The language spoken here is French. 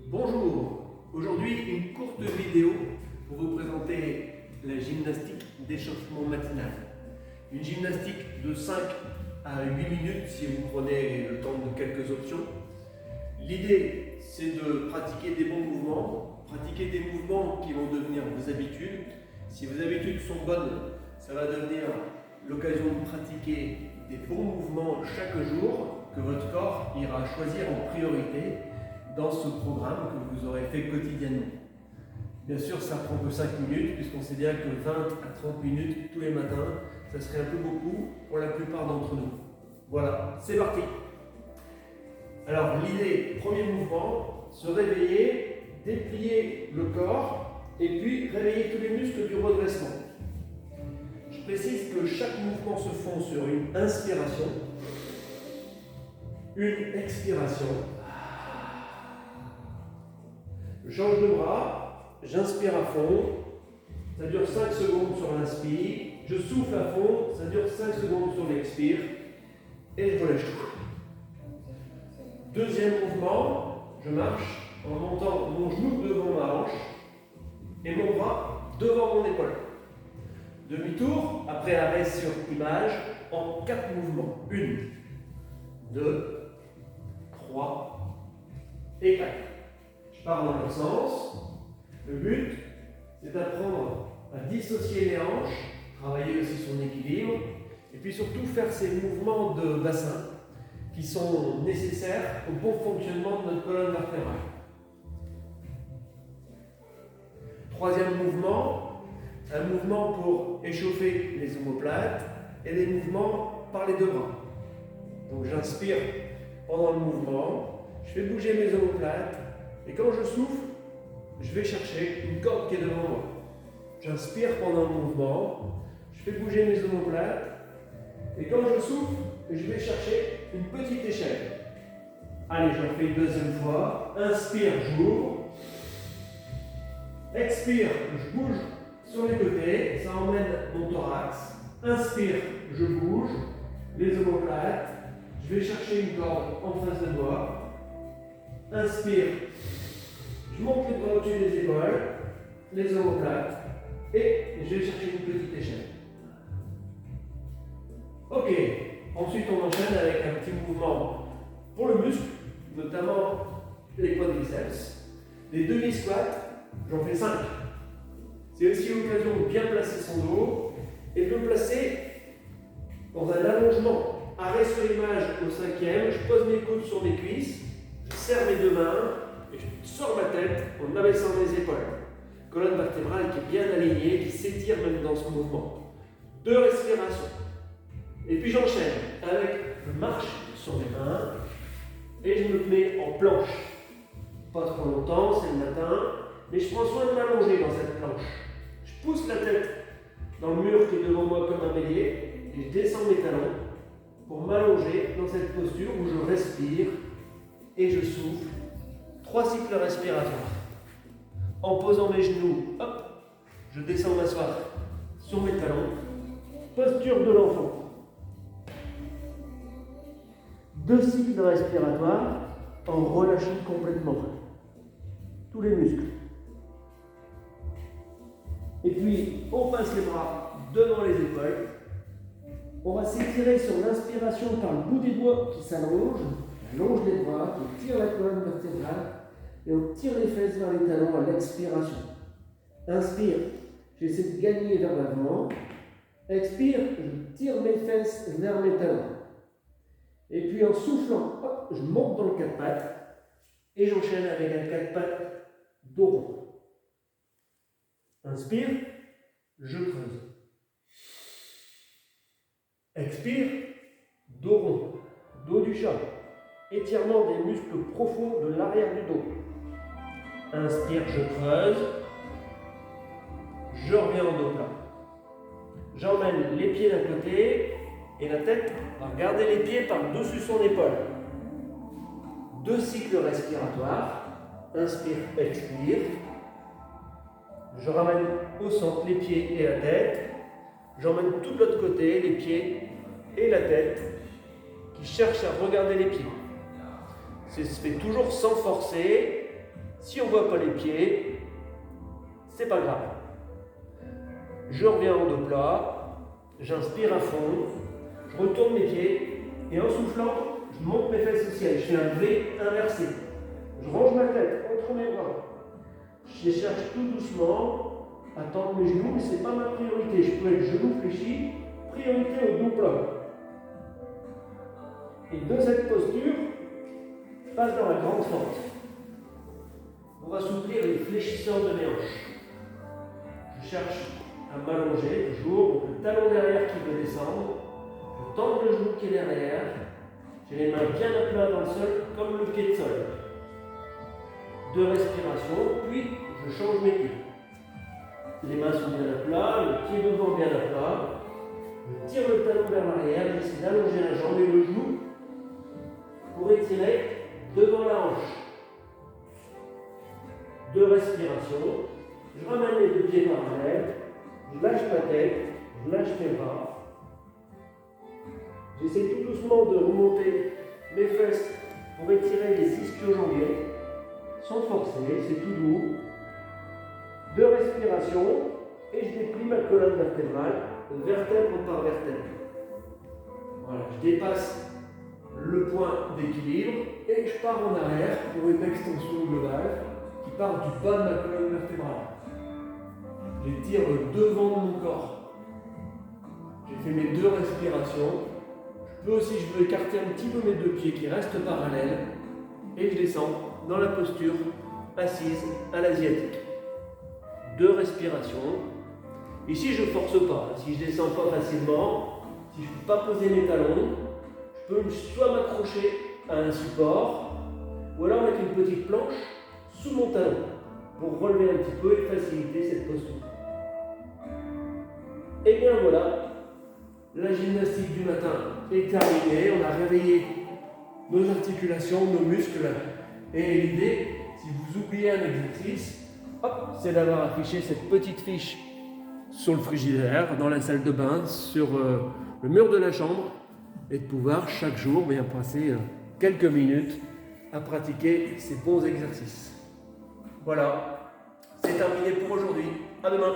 Bonjour, aujourd'hui une courte vidéo pour vous présenter la gymnastique d'échauffement matinal. Une gymnastique de 5 à 8 minutes si vous prenez le temps de quelques options. L'idée c'est de pratiquer des bons mouvements, pratiquer des mouvements qui vont devenir vos habitudes. Si vos habitudes sont bonnes, ça va devenir l'occasion de pratiquer des bons mouvements chaque jour que votre corps ira choisir en priorité dans ce programme que vous aurez fait quotidiennement. Bien sûr, ça prend que 5 minutes, puisqu'on sait bien que 20 à 30 minutes tous les matins, ça serait un peu beaucoup pour la plupart d'entre nous. Voilà, c'est parti. Alors l'idée, premier mouvement, se réveiller, déplier le corps et puis réveiller tous les muscles du redressement. Je précise que chaque mouvement se fond sur une inspiration, une expiration. Je change de bras, j'inspire à fond, ça dure 5 secondes sur l'inspire, je souffle à fond, ça dure 5 secondes sur l'expire, et je relâche tout. Deuxième mouvement, je marche en montant mon genou devant ma hanche et mon bras devant mon épaule. Demi-tour, après arrêt sur image, en 4 mouvements. 1, 2, 3 et 4. Je pars dans le sens. Le but, c'est d'apprendre à dissocier les hanches, travailler aussi son équilibre, et puis surtout faire ces mouvements de bassin qui sont nécessaires au bon fonctionnement de notre colonne vertébrale. Troisième mouvement, un mouvement pour échauffer les omoplates et des mouvements par les deux bras. Donc j'inspire pendant le mouvement, je fais bouger mes omoplates et quand je souffle, je vais chercher une corde qui est devant moi. J'inspire pendant le mouvement, je fais bouger mes omoplates et quand je souffle, je vais chercher une petite échelle. Allez, je refais une deuxième fois. Inspire, j'ouvre. Expire, je bouge sur les côtés, ça emmène mon thorax. Inspire, je bouge les omoplates. Je vais chercher une corde en face de moi. Inspire, je monte les bras au-dessus des épaules, les omoplates, et je vais chercher une petite échelle. Ok, ensuite on enchaîne avec un petit mouvement pour le muscle, notamment les quadriceps. Les demi-squats, j'en fais 5. C'est aussi l'occasion de bien placer son dos et de le placer dans un allongement. Arrêt sur l'image au 5e, je pose mes coudes sur mes cuisses, je serre mes deux mains et je sors ma tête en abaissant mes épaules. Colonne vertébrale qui est bien alignée, qui s'étire même dans ce mouvement. 2 respirations. Et puis j'enchaîne avec, je marche sur mes mains et je me mets en planche. Pas trop longtemps, c'est le matin, mais je prends soin de m'allonger dans cette planche. Je pousse la tête dans le mur qui est devant moi comme un bélier et je descends mes talons pour m'allonger dans cette posture où je respire et je souffle. 3 cycles respiratoires. En posant mes genoux, hop, je descends m'asseoir sur mes talons. Posture de l'enfant. 2 cycles respiratoires en relâchant complètement tous les muscles. Et puis, on passe les bras devant les épaules. On va s'étirer sur l'inspiration par le bout des doigts qui s'allonge. On allonge les bras, on tire la colonne vertébrale et on tire les fesses vers les talons à l'expiration. Inspire, j'essaie de gagner vers l'avant. Expire, je tire mes fesses vers mes talons. Et puis en soufflant, hop, je monte dans le 4 pattes et j'enchaîne avec un 4 pattes dos rond. Inspire, je creuse. Expire, dos rond, dos du chat. Étirement des muscles profonds de l'arrière du dos. Inspire, je creuse. Je reviens en dos plat. J'emmène les pieds d'un côté et la tête va regarder les pieds par-dessus son épaule. 2 cycles respiratoires. Inspire, expire. Je ramène au centre les pieds et la tête. J'emmène tout de l'autre côté, les pieds et la tête qui cherchent à regarder les pieds. Ça se fait toujours sans forcer. Si on ne voit pas les pieds, c'est pas grave. Je reviens en dos plat, j'inspire à fond, je retourne mes pieds et en soufflant, je monte mes fesses au ciel. Je fais un V inversé. Je range ma tête entre mes bras. Je cherche tout doucement à tendre mes genoux, mais ce n'est pas ma priorité. Je peux être genoux fléchis, priorité au dos plat. Et de cette posture, je passe dans la grande fente pour assouplir les fléchisseurs de mes hanches. Je cherche à m'allonger toujours, donc le talon derrière qui veut descendre, je tends le genou qui est derrière, j'ai les mains bien à plat dans le sol, comme le pied de sol. 2 respirations, puis je change mes pieds. Les mains sont bien à plat, le pied devant bien à plat, je tire le talon vers l'arrière, j'essaie d'allonger la jambe et le genou pour étirer devant la hanche. 2 respirations, je ramène les 2 pieds parallèles, je lâche ma tête, je lâche mes bras. J'essaie tout doucement de remonter mes fesses pour étirer les ischio-jambiers, sans forcer, c'est tout doux. 2 respirations et je déplie ma colonne vertébrale, vertèbre par vertèbre. Voilà, je dépasse le point d'équilibre et je pars en arrière pour une extension globale qui part du bas de ma colonne vertébrale. J'étire le devant de mon corps. J'ai fait mes 2 respirations. Je peux aussi, je veux écarter un petit peu mes 2 pieds qui restent parallèles et je descends dans la posture assise à l'asiatique. 2 respirations. Ici, je ne force pas. Si je ne descends pas facilement, si je ne peux pas poser mes talons, je peux soit m'accrocher à un support ou alors mettre une petite planche sous mon talon pour relever un petit peu et faciliter cette posture. Et bien voilà, la gymnastique du matin est terminée. On a réveillé nos articulations, nos muscles. Et l'idée, si vous oubliez un exercice, c'est d'avoir affiché cette petite fiche sur le frigidaire, dans la salle de bain, sur le mur de la chambre, et de pouvoir chaque jour bien passer quelques minutes à pratiquer ces bons exercices. Voilà, c'est terminé pour aujourd'hui. À demain.